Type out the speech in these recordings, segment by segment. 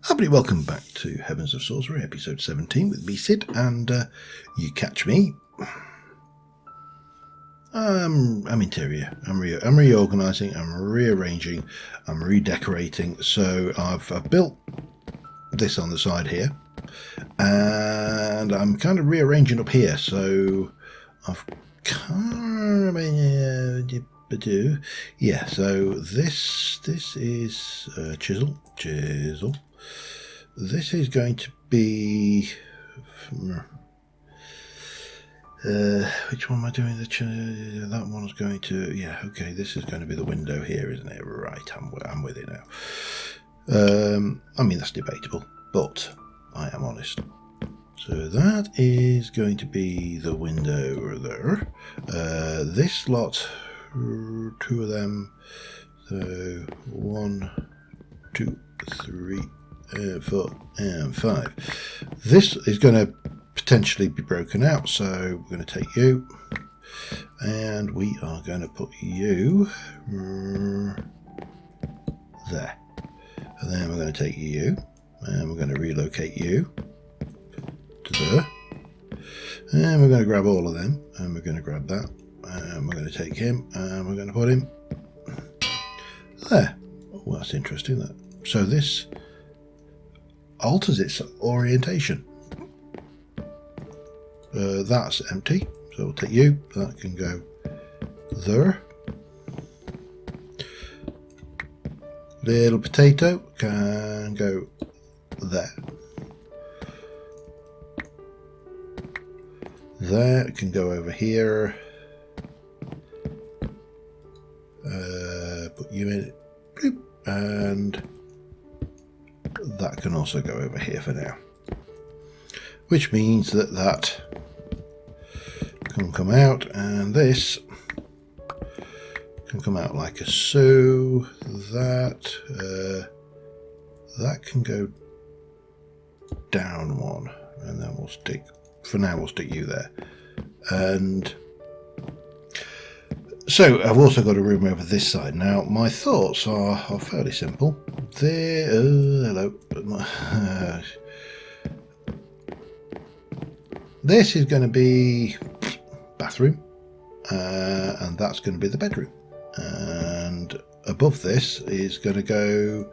Happily welcome back to Heavens of Sorcery, episode 17 with me, Sid, and you catch me. I'm interior. I'm reorganising. I'm rearranging. I'm redecorating. So I've built this on the side here, and I'm kind of rearranging up here. So I've kind of yeah. So this is chisel. This is going to be which one am I doing? That one's going to, yeah, okay, this is going to be the window here, isn't it? Right, I'm with it now. I mean, that's debatable, but I am honest. So that is going to be the window there. This lot, two of them, so 1, 2, 3, 4 and 5. This is going to potentially be broken out, so we're going to take you and we are going to put you there, and then we're going to take you and we're going to relocate you to there, and we're going to grab all of them and we're going to grab that, and we're going to take him and we're going to put him there. Oh, that's interesting, that. So this alters its orientation. That's empty, so we'll take you. That can go there. Little potato can go there. That can go over here. Put you in it. Bloop, and that can also go over here for now. Which means that that can come out, and this can come out like a so. That can go down one, and then we'll stick. For now, we'll stick you there. And so I've also got a room over this side. Now my thoughts are fairly simple. There. Hello. This is going to be bathroom, and that's going to be the bedroom, and above this is going to go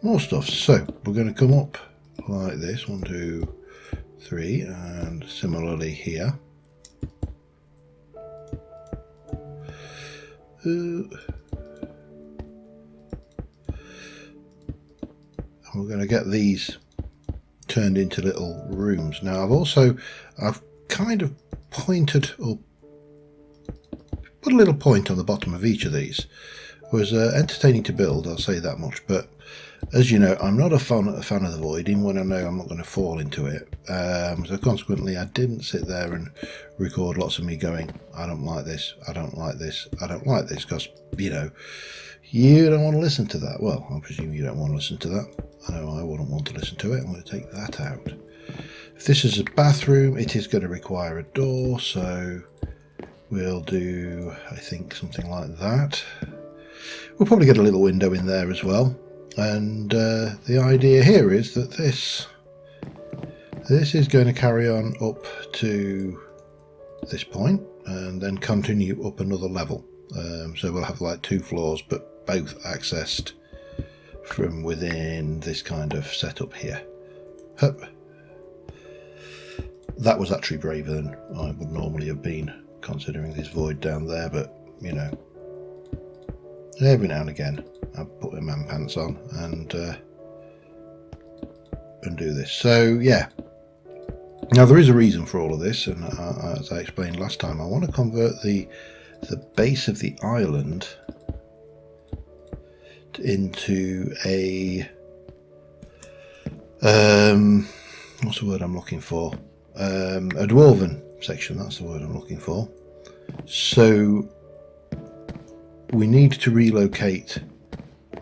more stuff. So we're going to come up like this, 1, 2, 3, and similarly here. And we're going to get these turned into little rooms. Now I've kind of pointed, or put a little point on the bottom of each of these. It was entertaining to build, I'll say that much, but as you know, I'm not a fan of the void, even when I know I'm not going to fall into it. So consequently, I didn't sit there and record lots of me going, I don't like this, I don't like this, I don't like this, because, you know, you don't want to listen to that. Well, I presume you don't want to listen to that. I know I wouldn't want to listen to it. I'm going to take that out. If this is a bathroom, it is going to require a door, so we'll do, I think, something like that. We'll probably get a little window in there as well. And the idea here is that this is going to carry on up to this point and then continue up another level. So we'll have like 2 floors, but both accessed from within this kind of setup here. Hup. That was actually braver than I would normally have been, considering this void down there, but you know, every now and again I put my man pants on and do this. So yeah, now there is a reason for all of this, and as I explained last time, I want to convert the base of the island into a what's the word I'm looking for? A dwarven section, that's the word I'm looking for. So we need to relocate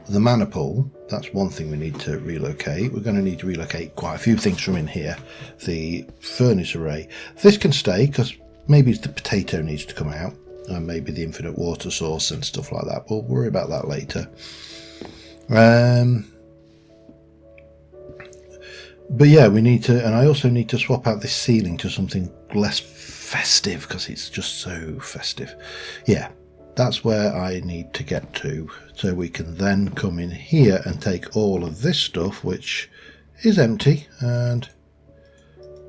the mana pool. That's one thing we need to relocate. We're going to need to relocate quite a few things from in here. The furnace array. This can stay because maybe the potato needs to come out, and maybe the infinite water source and stuff like that. We'll worry about that later. But yeah, we need to, and I also need to swap out this ceiling to something less festive because it's just so festive. Yeah, that's where I need to get to, so we can then come in here and take all of this stuff, which is empty, and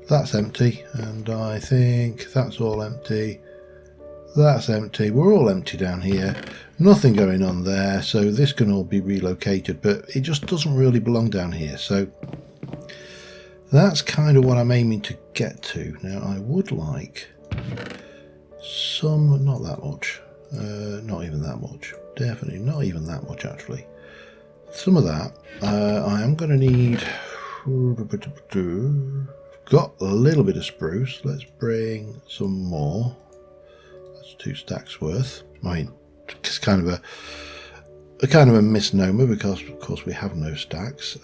that's empty, and I think that's all empty. That's empty. We're all empty down here. Nothing going on there, so this can all be relocated, but it just doesn't really belong down here. So that's kind of what I'm aiming to get to. Now, I would like some, not that much, not even that much, definitely not even that much actually. Some of that. I am going to need, got a little bit of spruce. Let's bring some more. That's 2 stacks worth. I mean, it's kind of a misnomer because of course we have no stacks.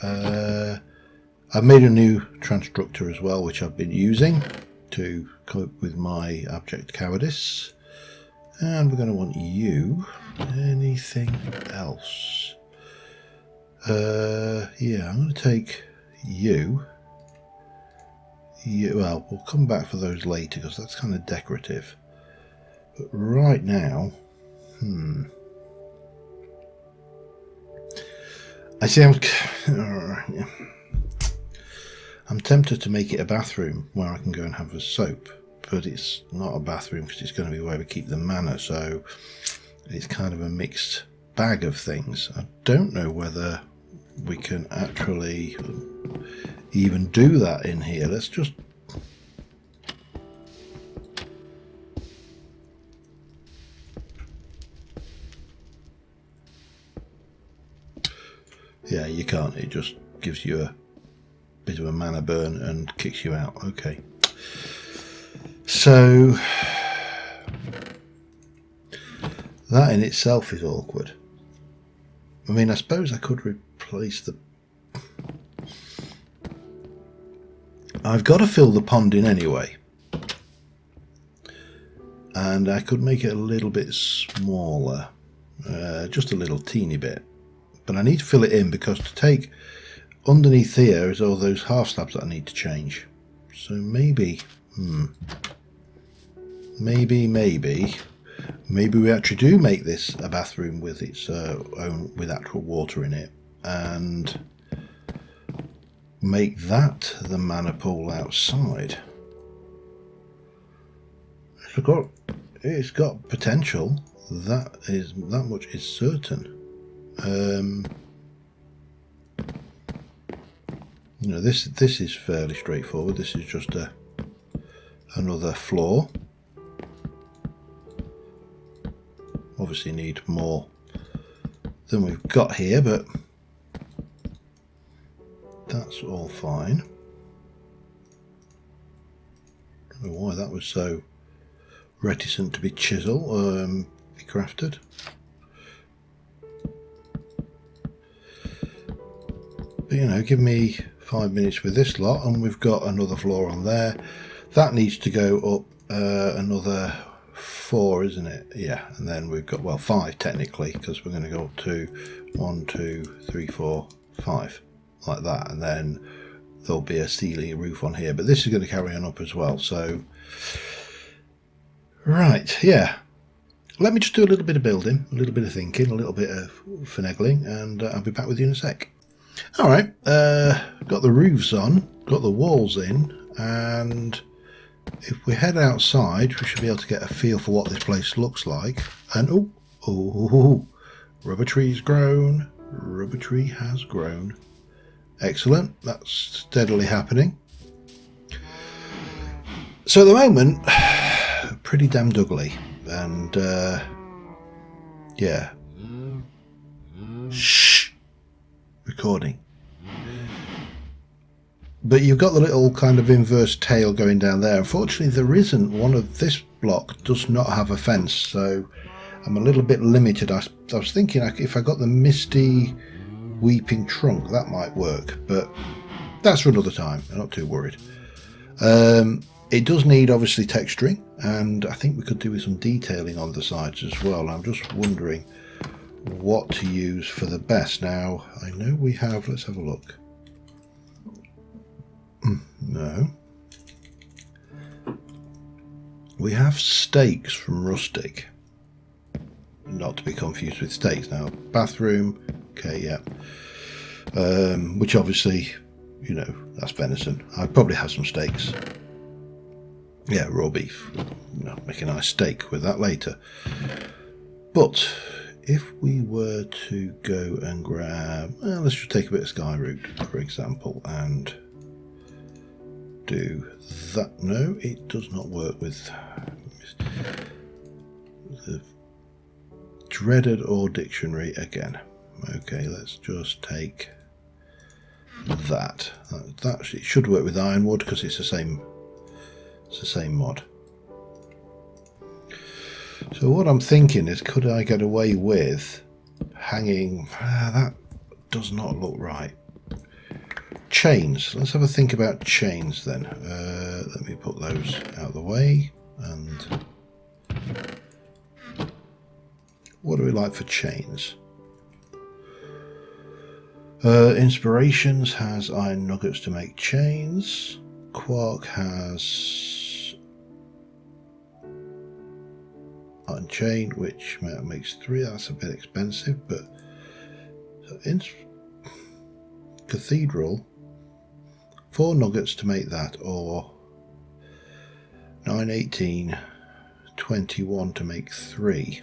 I've made a new transstructor as well, which I've been using to cope with my abject cowardice. And we're going to want you. Anything else? Yeah, I'm going to take you. Well, we'll come back for those later because that's kind of decorative. But right now, I see I'm tempted to make it a bathroom where I can go and have a soap, but it's not a bathroom because it's going to be where we keep the mana, so it's kind of a mixed bag of things. I don't know whether we can actually even do that in here. Let's just... Yeah, you can't. It just gives you a bit of a mana burn and kicks you out. Okay. So that in itself is awkward. I mean, I suppose I could replace the... I've got to fill the pond in anyway. And I could make it a little bit smaller. Just a little teeny bit. But I need to fill it in because to take underneath here is all those half slabs that I need to change. So maybe, maybe we actually do make this a bathroom with its own, with actual water in it, and make that the mana pool outside. It's got potential. That much is certain. You know, this is fairly straightforward. This is just another floor. Obviously need more than we've got here, but that's all fine. Don't know why that was so reticent to be chiseled, be crafted. But you know, give me 5 minutes with this lot and we've got another floor on there. That needs to go up another 4, isn't it? Yeah, and then we've got, well, 5 technically, because we're going to go up to 1, 2, 3, 4, 5, like that, and then there'll be a ceiling, a roof on here, but this is going to carry on up as well. So right, yeah, let me just do a little bit of building, a little bit of thinking, a little bit of finagling, and I'll be back with you in a sec. Alright, got the roofs on, got the walls in, and if we head outside we should be able to get a feel for what this place looks like. And oh, rubber tree's grown, rubber tree has grown. Excellent, that's steadily happening. So at the moment, pretty damn ugly, and yeah. Shh. Recording. But you've got the little kind of inverse tail going down there. Unfortunately, there isn't one of this block, does not have a fence, so I'm a little bit limited. I was thinking if I got the misty weeping trunk, that might work, but that's for another time. I'm not too worried. It does need obviously texturing, and I think we could do with some detailing on the sides as well. I'm just wondering what to use for the best. Now I know we have, let's have a look. No. We have stakes from rustic. Not to be confused with steaks. Now, bathroom. Okay, yeah. Which obviously, you know, that's venison. I probably have some steaks. Yeah, raw beef. Make a nice steak with that later. But if we were to go and grab, well, let's just take a bit of sky root, for example, and do that. No, it does not work with the dreaded or dictionary again. Okay, let's just take that. That it should work with ironwood because it's the same. It's the same mod. So what I'm thinking is, could I get away with hanging? That does not look right. Chains. Let's have a think about chains then. Let me put those out of the way. And what do we like for chains? Inspirations has iron nuggets to make chains. Quark has iron chain, which makes 3. That's a bit expensive, but so cathedral, 4 nuggets to make that, or 9, 18, 21 to make 3.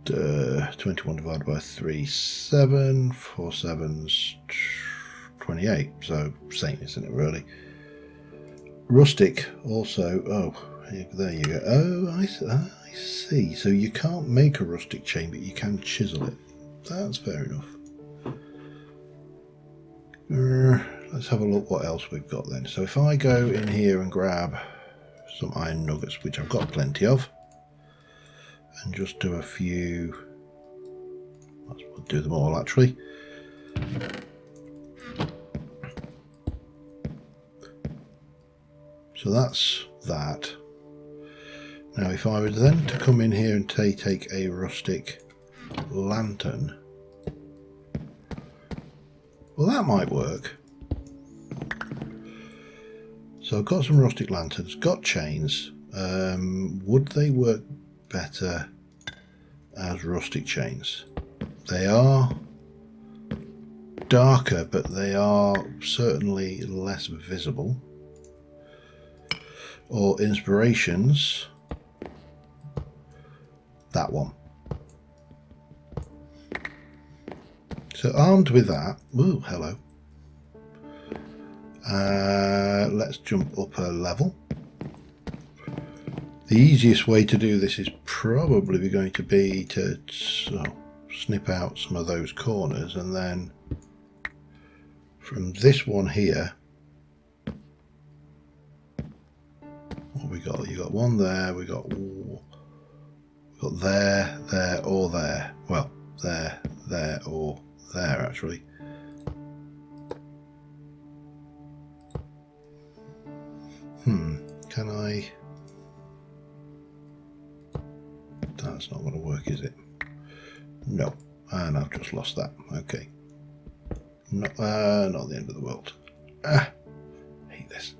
21 divided by 3, 7, 4 sevens, 28. So same, isn't it, really? Rustic also. Oh, there you go. Oh, I see. So you can't make a rustic chain, but you can chisel it. That's fair enough. Let's have a look what else we've got then. So if I go in here and grab some iron nuggets, which I've got plenty of, and just do a few, we'll do them all actually. So that's that. Now if I was then to come in here and take a rustic lantern, well, that might work. So I've got some rustic lanterns, got chains. Would they work better as rustic chains? They are darker, but they are certainly less visible. Or inspirations, that one. So armed with that, ooh, hello. Let's jump up a level. The easiest way to do this is probably going to be to snip out some of those corners, and then from this one here, what we got? You got one there. We got there, there, or there. Well, there, there, or there actually. Can I? That's not going to work, is it? No. And I've just lost that. Okay. No, not the end of the world. Hate this.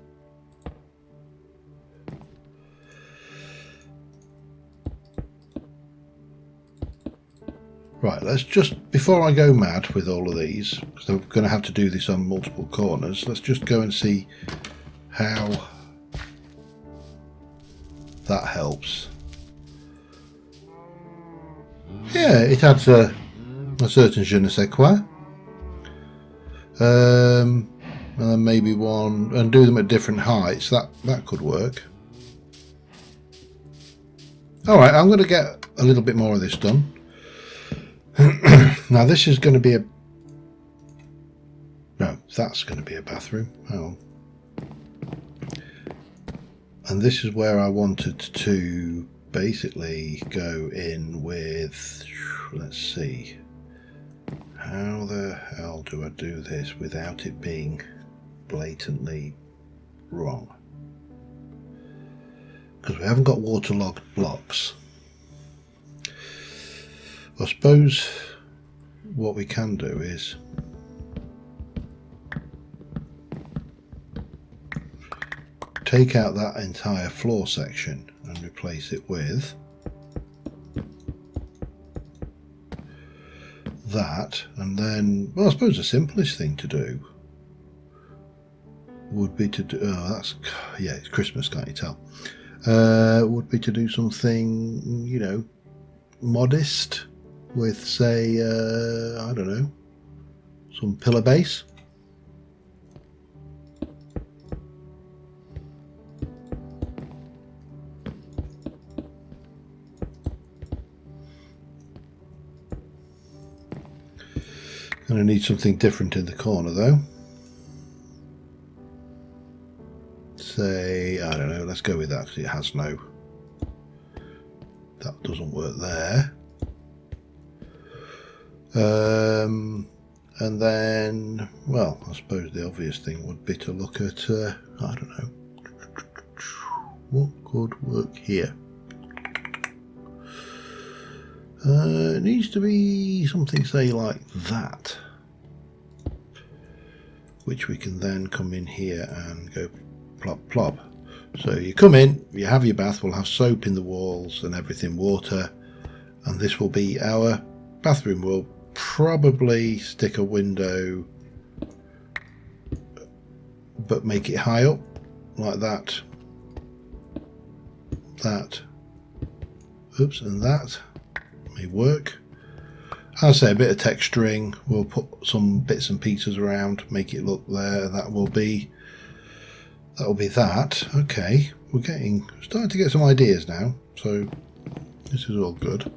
Right, let's just, before I go mad with all of these, because I'm going to have to do this on multiple corners, let's just go and see how that helps. Yeah, it adds a certain je ne sais quoi. And then maybe one, and do them at different heights. That could work. Alright, I'm going to get a little bit more of this done. Now this is going to be a... No, that's going to be a bathroom. Hang on. And this is where I wanted to basically go in with... Let's see. How the hell do I do this without it being blatantly wrong? Because we haven't got waterlogged blocks. I suppose what we can do is take out that entire floor section and replace it with that, and then, well, I suppose the simplest thing to do would be to do, oh, that's, yeah, it's Christmas, can't you tell? Would be to do something, you know, modest with, say, I don't know, some pillar base. Gonna need something different in the corner though. Say, I don't know, let's go with that because it has no, that doesn't work there. And then, well, I suppose the obvious thing would be to look at, I don't know, what could work here? It needs to be something, say, like that, which we can then come in here and go plop plop. So you come in, you have your bath, we'll have soap in the walls and everything, water, and this will be our bathroom. We'll probably stick a window, but make it high up like that, that, oops, and that may work. I'll say a bit of texturing, we'll put some bits and pieces around, make it look there. That will be that. Okay, we're starting to get some ideas now, so this is all good.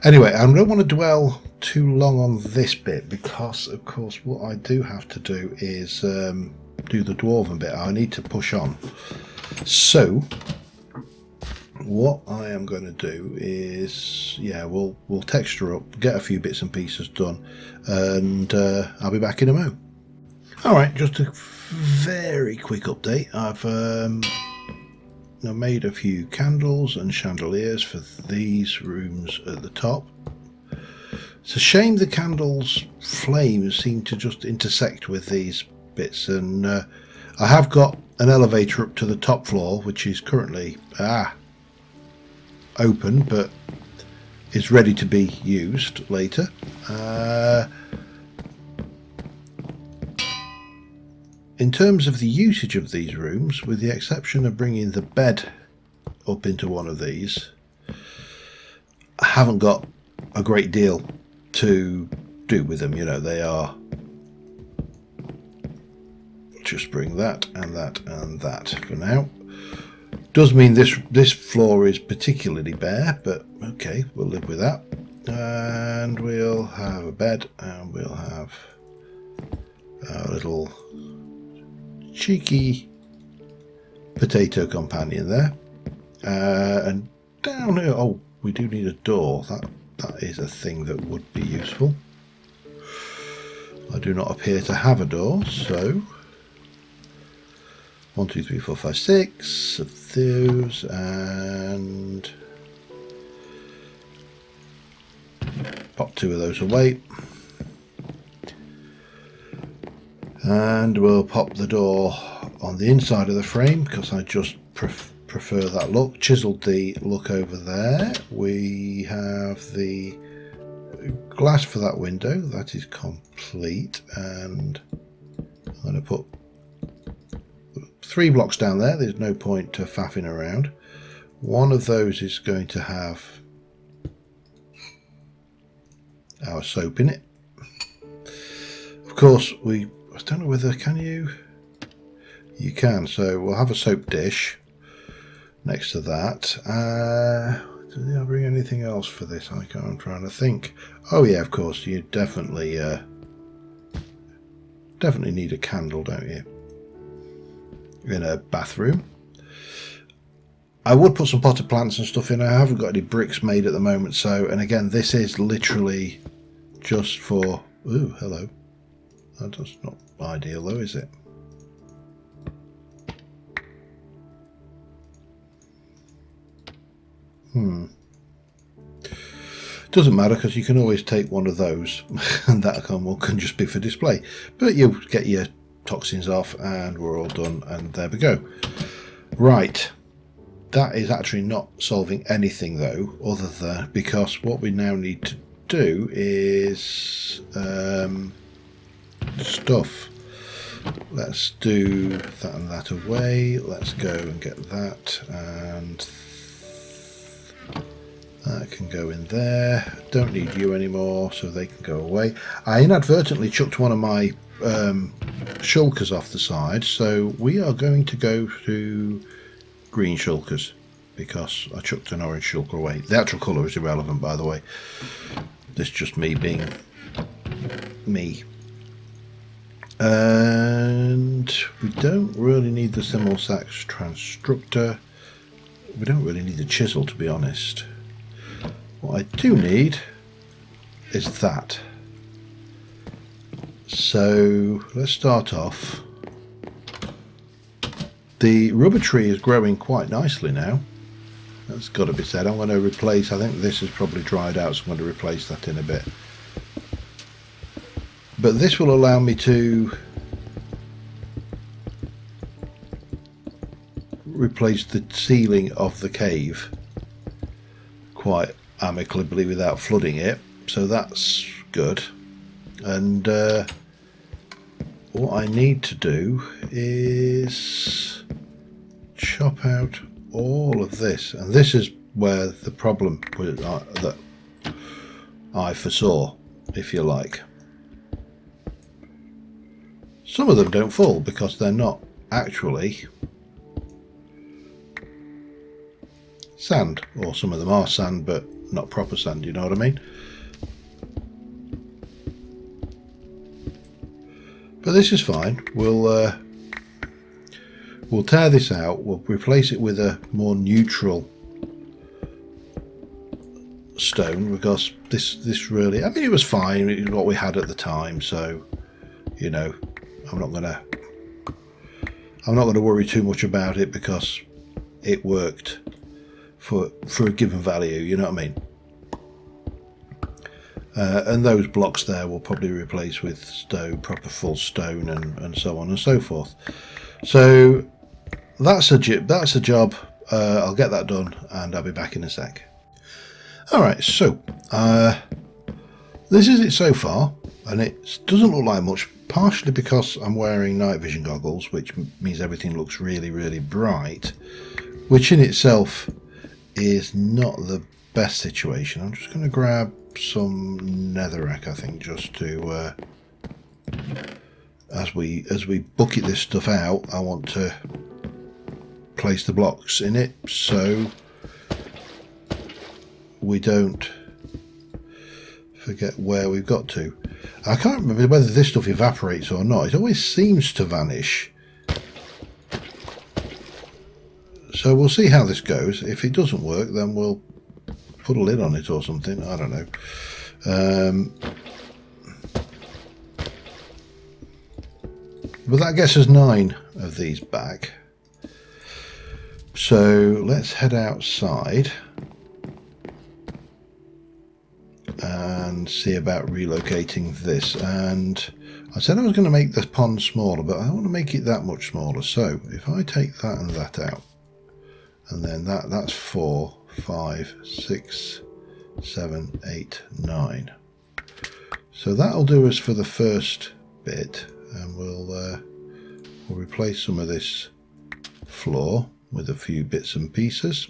Anyway, I don't want to dwell too long on this bit because, of course, what I do have to do is do the dwarven bit. I need to push on. So what I am going to do is, yeah, we'll texture up, get a few bits and pieces done, and I'll be back in a mo. Alright, just a very quick update. I've made a few candles and chandeliers for these rooms at the top. It's a shame the candles' flames seem to just intersect with these bits, and I have got an elevator up to the top floor, which is currently open, but is ready to be used later. In terms of the usage of these rooms, with the exception of bringing the bed up into one of these, I haven't got a great deal to do with them. You know, they are, just bring that and that and that for now. Does mean this floor is particularly bare, but okay, we'll live with that. And we'll have a bed, and we'll have our little cheeky potato companion there. And down here, oh, we do need a door. That is a thing that would be useful. I do not appear to have a door, so 1, 2, 3, 4, 5, 6 of those, and pop 2 of those away. And we'll pop the door on the inside of the frame because I just prefer that look. Chiseled the look over there. We have the glass for that window. That is complete, and I'm going to put 3 blocks down there. There's no point to faffing around. One of those is going to have our soap in it. Of course, I don't know whether you can, so we'll have a soap dish next to that. Did I bring anything else for this? I'm trying to think. Oh yeah, of course, you definitely need a candle, don't you, in a bathroom. I would put some potted plants and stuff in. I haven't got any bricks made at the moment, so, and again, this is literally just for, ooh, hello. That's not ideal though, is it? Doesn't matter because you can always take one of those and that can just be for display. But you'll get your toxins off, and we're all done, and there we go. Right, that is actually not solving anything though, other than because what we now need to do is stuff. Let's do that and that away. Let's go and get that, and that can go in there. Don't need you anymore, so they can go away. I inadvertently chucked one of my shulkers off the side, so we are going to go to green shulkers because I chucked an orange shulker away. The actual colour is irrelevant, by the way. This is just me being me. And we don't really need the Simulsax Transstructor. We don't really need the chisel, to be honest. What I do need is that. So let's start off. The rubber tree is growing quite nicely now. That's got to be said. I'm going to replace, I think this has probably dried out, so I'm going to replace that in a bit. But this will allow me to replace the ceiling of the cave quite amicably without flooding it, so that's good. And what I need to do is chop out all of this, and this is where the problem that I foresaw, if you like. Some of them don't fall because they're not actually sand, or some of them are sand but not proper sand, you know what I mean? But this is fine. We'll tear this out, we'll replace it with a more neutral stone, because this really, I mean, it was fine, it was what we had at the time, so you know, I'm not gonna worry too much about it because it worked for a given value, you know what I mean? And those blocks there will probably replace with stone, proper full stone, and so on and so forth. So that's a job. I'll get that done and I'll be back in a sec. Alright, so this is it so far, and it doesn't look like much, partially because I'm wearing night vision goggles, which means everything looks really, really bright, which in itself is not the best situation. I'm just going to grab some netherrack, I think, just to as we bucket this stuff out, I want to place the blocks in it so we don't forget where we've got to. I can't remember whether this stuff evaporates or not. It always seems to vanish. So we'll see how this goes. If it doesn't work, then we'll put a lid on it or something. I don't know. But that gets us 9 of these back. So let's head outside and see about relocating this. And I said I was going to make this pond smaller, but I don't want to make it that much smaller. So if I take that and that out, and then that's 4, 5, 6, 7, 8, 9. So that'll do us for the first bit, and we'll replace some of this floor with a few bits and pieces.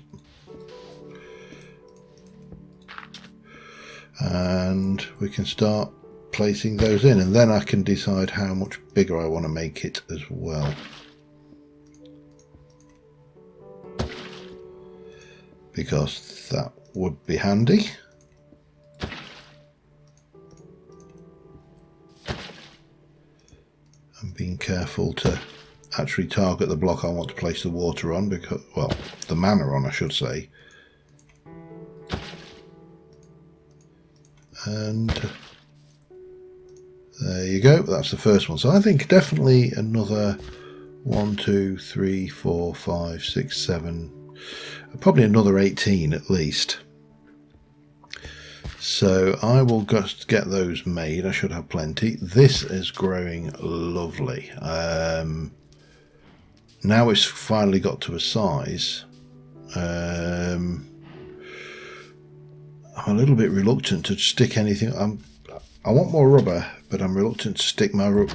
And we can start placing those in, and then I can decide how much bigger I want to make it as well. Because that would be handy. I'm being careful to actually target the block I want to place the water on, because, well, the mana on, I should say. And there you go, that's the first one. So I think definitely another 1, 2, 3, 4, 5, 6, 7, probably another 18 at least. So I will just get those made. I should have plenty. This is growing lovely. Now it's finally got to a size. I'm a little bit reluctant to stick anything. I want more rubber, but I'm reluctant to stick my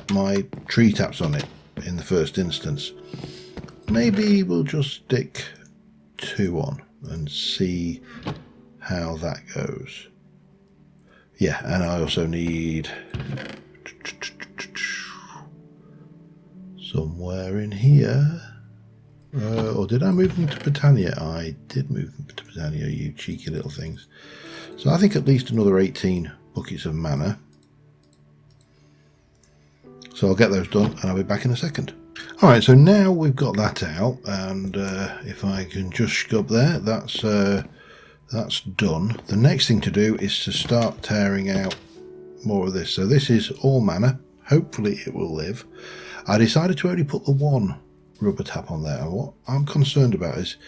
tree taps on it in the first instance. Maybe we'll just stick 2 on and see how that goes. Yeah, and I also need somewhere in here. Or did I move them to Britannia? I did move them to Britannia, you cheeky little things. So I think at least another 18 buckets of mana. So I'll get those done and I'll be back in a second. Alright, so now we've got that out, and if I can just go up there, that's done. The next thing to do is to start tearing out more of this. So this is all mana. Hopefully it will live. I decided to only put the 1 rubber tap on there. And what I'm concerned about is,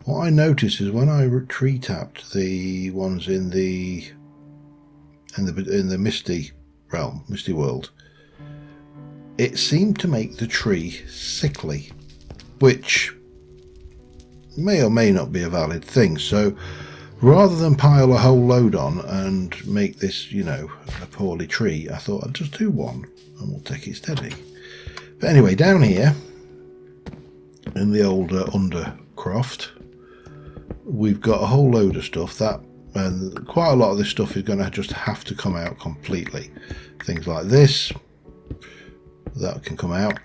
what I noticed is when I tree tapped the ones in the misty realm, misty world, it seemed to make the tree sickly, which may or may not be a valid thing. So rather than pile a whole load on and make this, you know, a poorly tree, I thought I'd just do 1 and we'll take it steady. But anyway, down here in the old Undercroft, we've got a whole load of stuff and quite a lot of this stuff is going to just have to come out completely. Things like this, that can come out.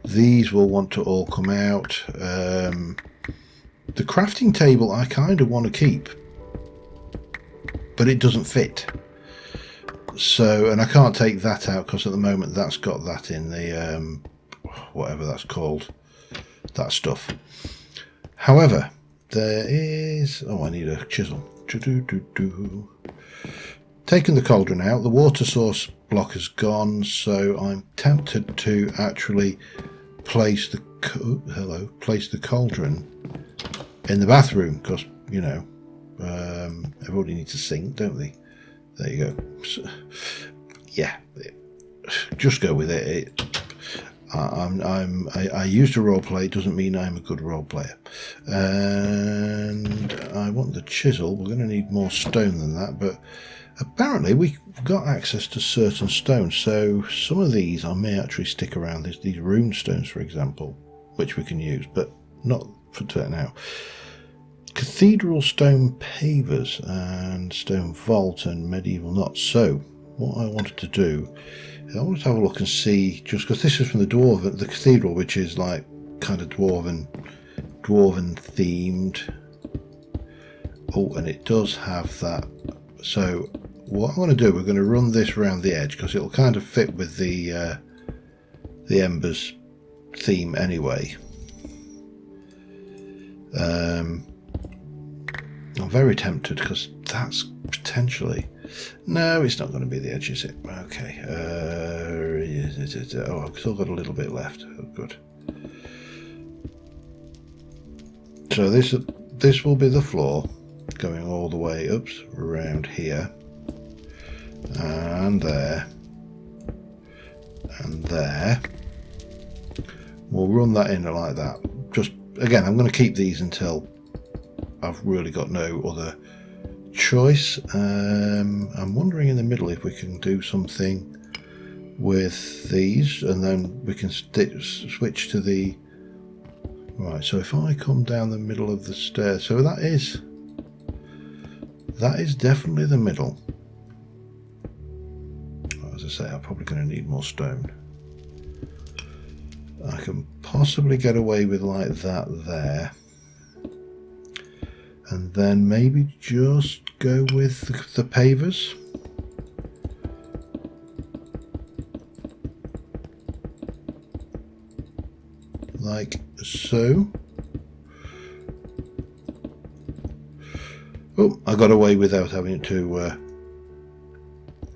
These will want to all come out. The crafting table I kind of want to keep, but it doesn't fit. So, and I can't take that out because at the moment that's got that in the whatever that's called, that stuff. However, there is, oh, I need a chisel. Taking the cauldron out, the water source block has gone, so I'm tempted to actually place the cauldron in the bathroom, because, you know, everybody needs a sink, don't they? There you go. So, yeah, just go with it. I used to role play. It doesn't mean I'm a good role player. And I want the chisel. We're going to need more stone than that, but apparently we've got access to certain stones. So some of these I may actually stick around. There's these rune stones, for example, which we can use, but not for now. Cathedral stone pavers and stone vault and medieval knots. So what I wanted to do, I wanted to have a look and see, just because this is from the cathedral, which is like kind of dwarven themed. Oh, and it does have that. So what I want to do, we're going to run this around the edge because it'll kind of fit with the embers theme anyway. I'm very tempted because that's potentially, no, it's not going to be the edge, is it? Okay. Oh, I've still got a little bit left. Oh, good. So this will be the floor, going all the way up around here and there and there. We'll run that in like that. Just again, I'm going to keep these until I've really got no other choice. I'm wondering in the middle if we can do something with these, and then we can switch to the right. So if I come down the middle of the stairs, so that is definitely the middle. As I say, I'm probably going to need more stone. I can possibly get away with like that there. And then maybe just go with the pavers. Like so. Oh, I got away without having to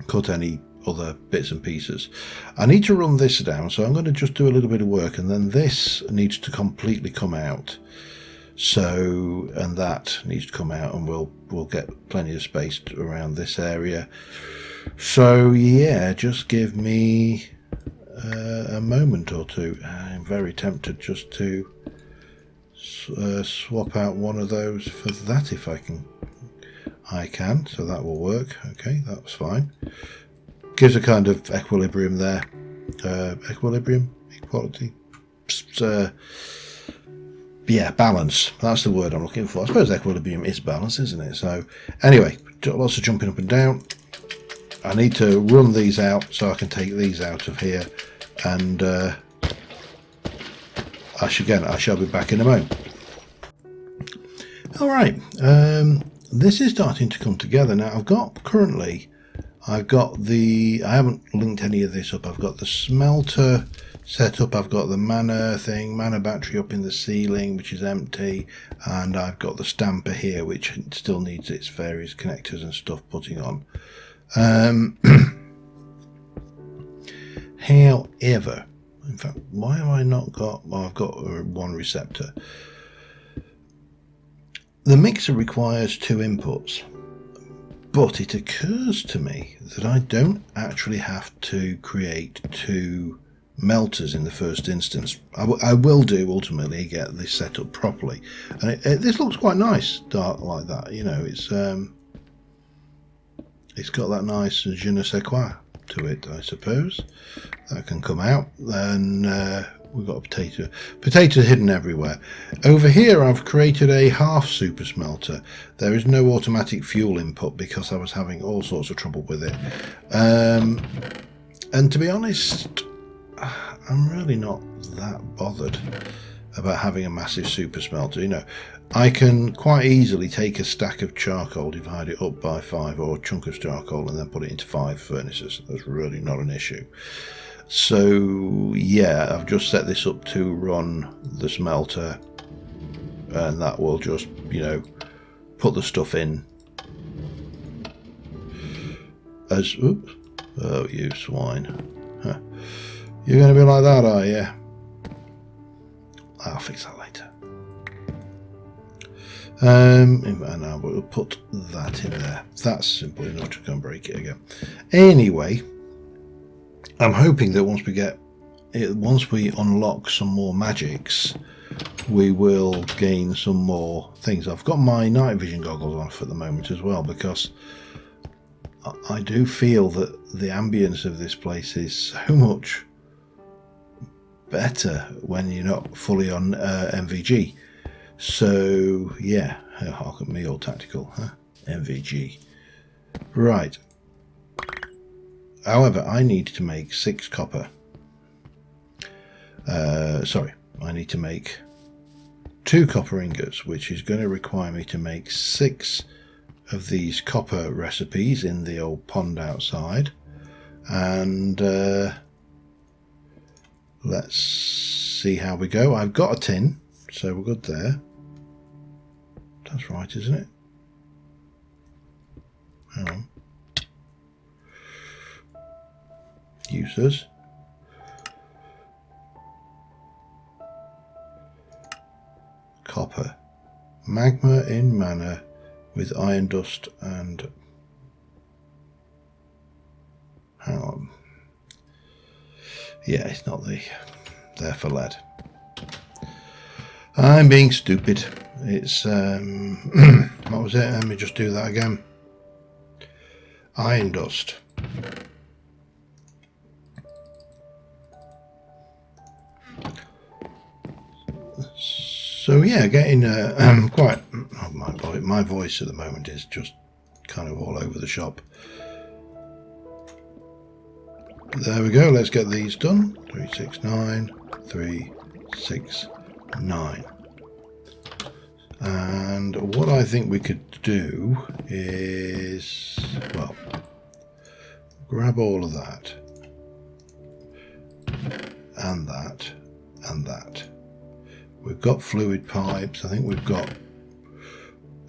cut any other bits and pieces. I need to run this down, so I'm going to just do a little bit of work, and then this needs to completely come out. So, and that needs to come out, and we'll get plenty of space around this area. So yeah, just give me a moment or two. I'm very tempted just to swap out one of those for that if I can. So that will work. Okay, that's fine. Gives a kind of equilibrium there. Equilibrium? Equality? Yeah, balance. That's the word I'm looking for. I suppose equilibrium is balance, isn't it? So anyway, lots of jumping up and down. I need to run these out so I can take these out of here, and I shall be back in a moment. All right, this is starting to come together now. I've got I haven't linked any of this up. I've got the smelter set up, I've got the mana battery up in the ceiling, which is empty, and I've got the stamper here, which still needs its various connectors and stuff putting on. However, in fact, why have I not got, well, I've got one receptor. The mixer requires 2 inputs, but it occurs to me that I don't actually have to create 2 melters in the first instance. I will do ultimately get this set up properly, and this looks quite nice, dark like that. You know, it's got that nice je ne sais quoi to it, I suppose. That can come out. Then we've got a potato hidden everywhere. Over here I've created a half super smelter. There is no automatic fuel input because I was having all sorts of trouble with it, and to be honest, I'm really not that bothered about having a massive super smelter. You know, I can quite easily take a stack of charcoal, divide it up by 5, or a chunk of charcoal, and then put it into 5 furnaces. That's really not an issue. So yeah, I've just set this up to run the smelter, and that will just, you know, put the stuff in as, oops, oh you swine, huh. You're going to be like that, are you? I'll fix that later. And I will put that in there. That's simple enough to go and break it again. Anyway, I'm hoping that once we unlock some more magics, we will gain some more things. I've got my night vision goggles on at the moment as well, because I do feel that the ambience of this place is so much better when you're not fully on MVG. So yeah, hark at me, all tactical, huh? MVG. Right. However, I need to make 6 copper. I need to make 2 copper ingots, which is going to require me to make 6 of these copper recipes in the old pond outside. And let's see how we go. I've got a tin, so we're good there. That's right, isn't it? Hang on. Users. Copper. Magma in mana with iron dust and... Hang on. Yeah, it's not there for lead. I'm being stupid. It's what was it? Let me just do that again. Iron dust. So yeah, getting quite. Oh, my voice at the moment is just kind of all over the shop. There we go. Let's get these done. 3, 6, 9. 3, 6, 9. And what I think we could do is, well, grab all of that, and that, and that. We've got fluid pipes. I think we've got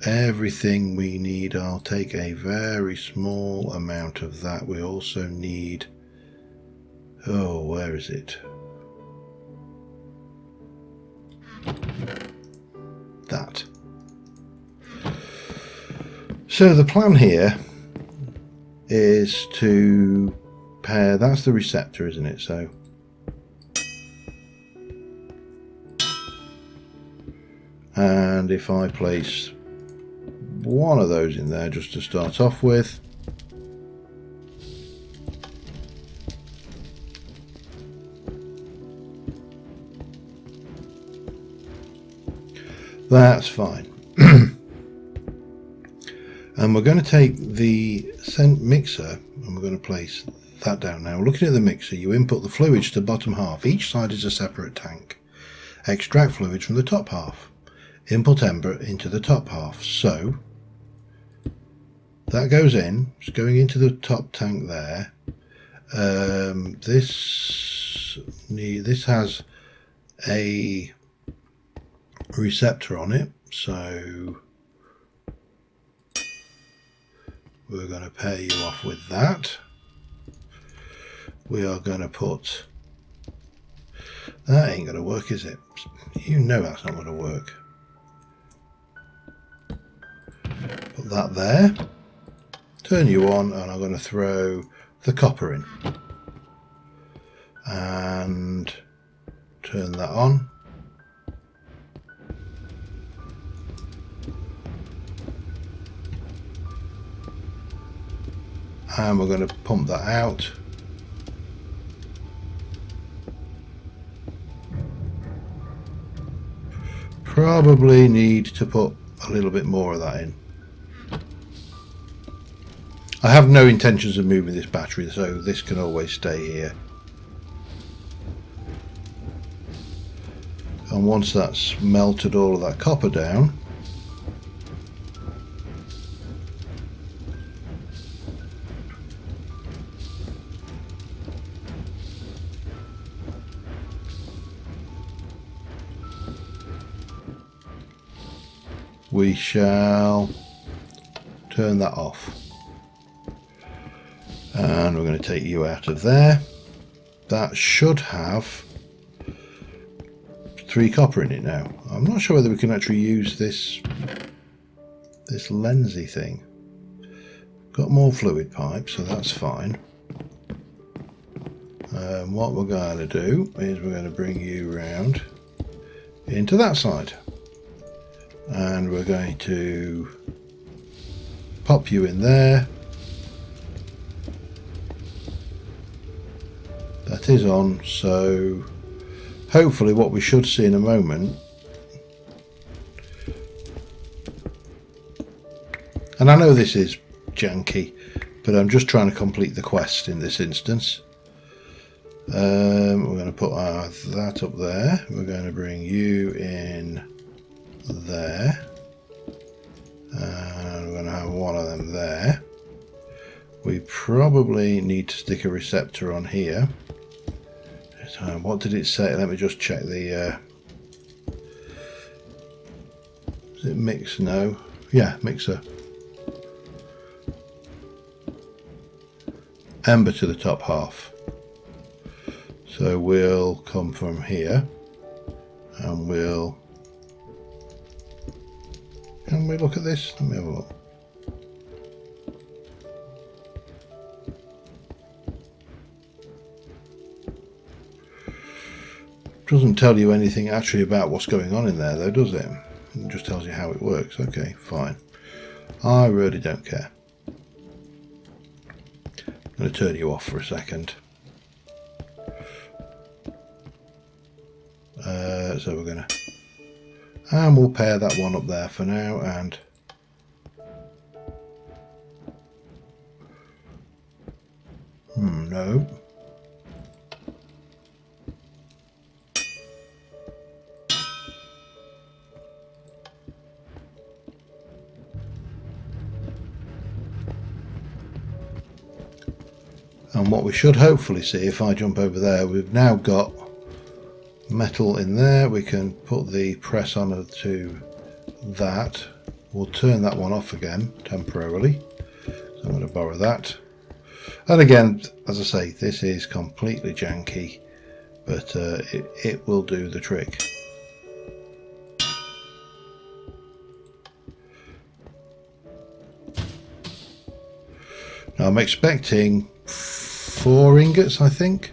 everything we need. I'll take a very small amount of that. We also need, oh, where is it? That. So the plan here is to pair, that's the receptor, isn't it? So and if I place one of those in there just to start off with, that's fine. And we're going to take the mixer and we're going to place that down. Now looking at the mixer, you input the fluids to the bottom half. Each side is a separate tank. Extract fluid from the top half. Input ember into the top half. So that goes in. It's going into the top tank there. This has a receptor on it, so we're going to pair you off with that. We are going to put, that ain't going to work, is it? You know that's not going to work. Put that there, turn you on, and I'm going to throw the copper in and turn that on. And we're going to pump that out. Probably need to put a little bit more of that in. I have no intentions of moving this battery, so this can always stay here. And once that's melted all of that copper down, we shall turn that off. And we're going to take you out of there. That should have 3 copper in it now. I'm not sure whether we can actually use this lensy thing. Got more fluid pipe, so that's fine. What we're going to do is we're going to bring you round into that side. And we're going to pop you in there. That is on, so hopefully what we should see in a moment, and I know this is janky, but I'm just trying to complete the quest in this instance. We're going to put that up there. We're going to bring you in there, and we're going to have one of them there. We probably need to stick a receptor on here. What did it say? Let me just check the is it mix? No, yeah, mixer. Ember to the top half. So we'll come from here and we'll, can we look at this? Let me have a look. Doesn't tell you anything actually about what's going on in there though, does it? It just tells you how it works. Okay, fine. I really don't care. I'm going to turn you off for a second. So we're going to, and we'll pair that one up there for now, and no. And what we should hopefully see, if I jump over there, we've now got metal in there. We can put the press on to that. We'll turn that one off again temporarily. So I'm going to borrow that. And again, as I say, this is completely janky, but it will do the trick. Now I'm expecting 4 ingots, I think.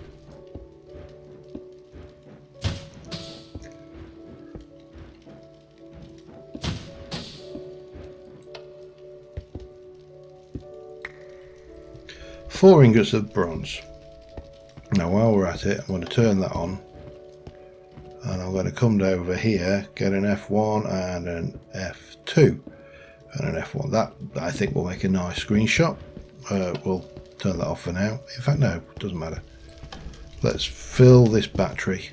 Four ingots of bronze. Now while we're at it, I'm going to turn that on, and I'm going to come over here, get an F1 and an F2 and an F1. That I think will make a nice screenshot. We'll turn that off for now. In fact, no, it doesn't matter. Let's fill this battery.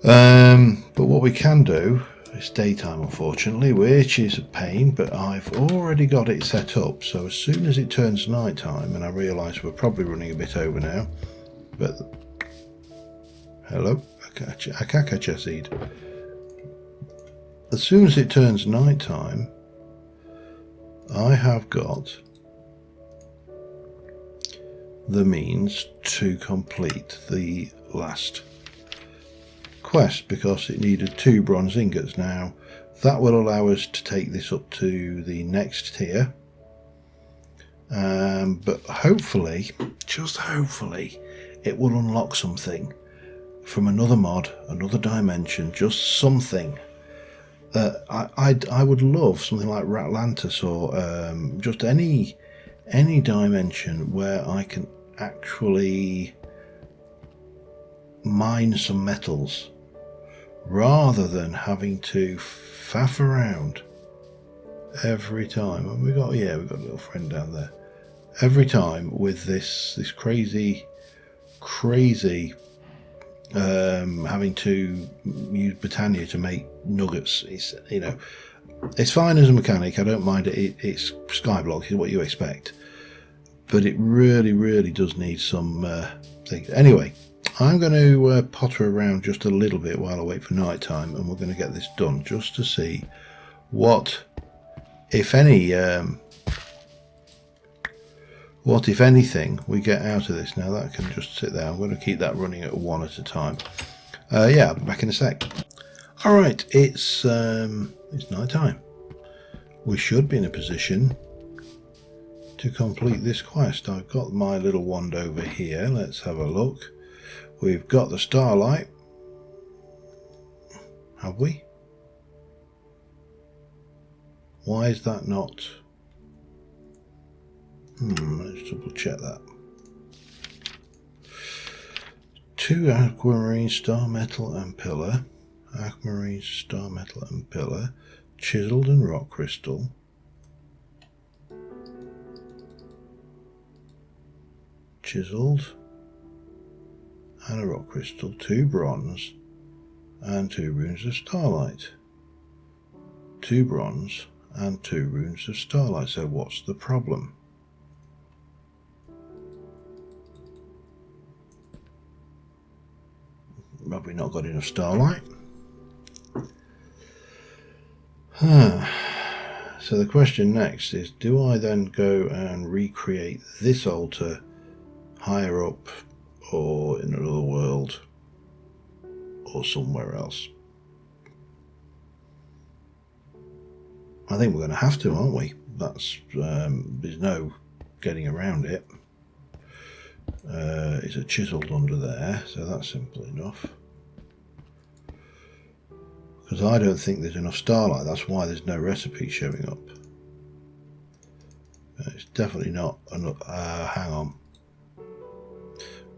But what we can do, it's daytime unfortunately, which is a pain, but I've already got it set up, so as soon as it turns night time, and I realise we're probably running a bit over now, but hello, Akaka seed. As soon as it turns night time, I have got the means to complete the last quest, because it needed 2 bronze ingots. Now that will allow us to take this up to the next tier, but hopefully, just hopefully, it will unlock something from another mod, another dimension, just something. I would love something like Ratlantis, or just any dimension where I can actually mine some metals, rather than having to faff around every time. And we've got a little friend down there. Every time with this crazy having to use Britannia to make nuggets. It's, you know, it's fine as a mechanic. I don't mind it. It's skyblock is what you expect, but it really does need some things. Anyway, I'm going to potter around just a little bit while I wait for night time, and we're going to get this done just to see what, if any, what if anything we get out of this. Now that can just sit there. I'm going to keep that running at 1 at a time. Yeah, I'll be back in a sec. All right, it's night time. We should be in a position to complete this quest. I've got my little wand over here. Let's have a look. We've got the starlight. Have we? Why is that not? Let's double check that. 2 aquamarine, star metal and pillar. Aquamarine, star metal and pillar. Chiseled and rock crystal. Chiseled and a rock crystal. 2 bronze and 2 runes of starlight. 2 bronze and 2 runes of starlight. So what's the problem? Have we not got enough starlight? So the question next is, do I then go and recreate this altar higher up, or in another world, or somewhere else? I think we're going to have to, aren't we? That's there's no getting around it. It's a chiseled under there, so that's simple enough. Because I don't think there's enough starlight, that's why there's no recipe showing up. It's definitely not enough. Hang on.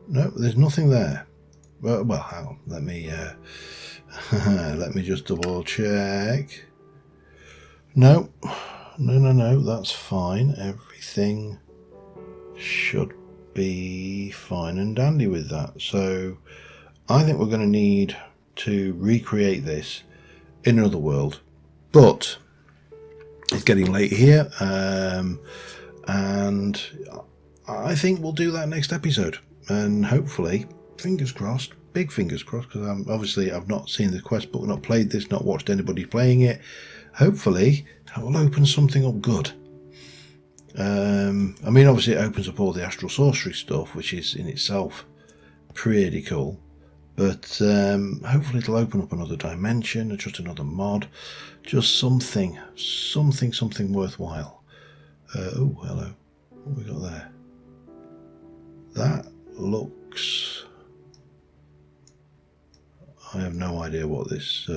No, there's nothing there. Well, hang on. Let me let me just double check. No, that's fine. Everything should be fine and dandy with that. So I think we're going to need to recreate this in another world, but it's getting late here, and I think we'll do that next episode, and hopefully, fingers crossed, big fingers crossed, because I've not seen the quest book, not played this, not watched anybody playing it. Hopefully that will open something up good. I mean, obviously it opens up all the astral sorcery stuff, which is in itself pretty cool, but hopefully it'll open up another dimension, or just another mod, just something worthwhile. Oh, hello. What have we got there? That looks... I have no idea what this...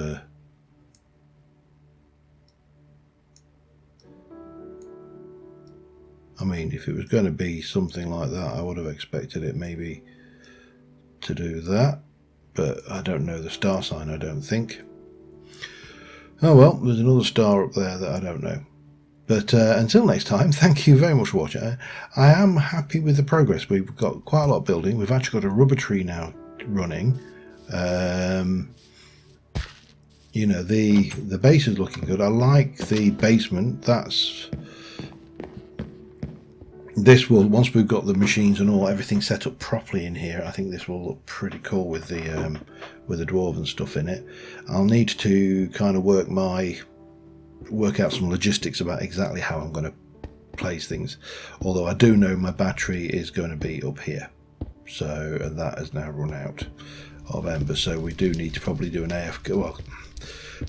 I mean, if it was going to be something like that, I would have expected it maybe to do that. But I don't know the star sign, I don't think. Oh well, there's another star up there that I don't know. But until next time, thank you very much for watching. I am happy with the progress. We've got quite a lot of building. We've actually got a rubber tree now running. You know, the base is looking good. I like the basement. This will, once we've got the machines and all, everything set up properly in here, I think this will look pretty cool with the dwarven stuff in it. I'll need to kind of work out some logistics about exactly how I'm going to place things. Although I do know my battery is going to be up here, so and that has now run out of ember. So we do need to probably do an AFK. Well,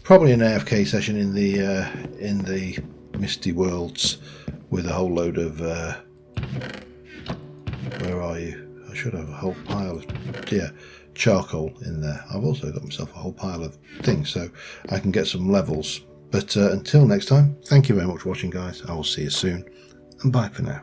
probably an AFK session in the Misty Worlds with a whole load of. Where are you? I should have a whole pile of charcoal in there. I've also got myself a whole pile of things, so I can get some levels. But until next time, thank you very much for watching, guys. I will see you soon, and bye for now.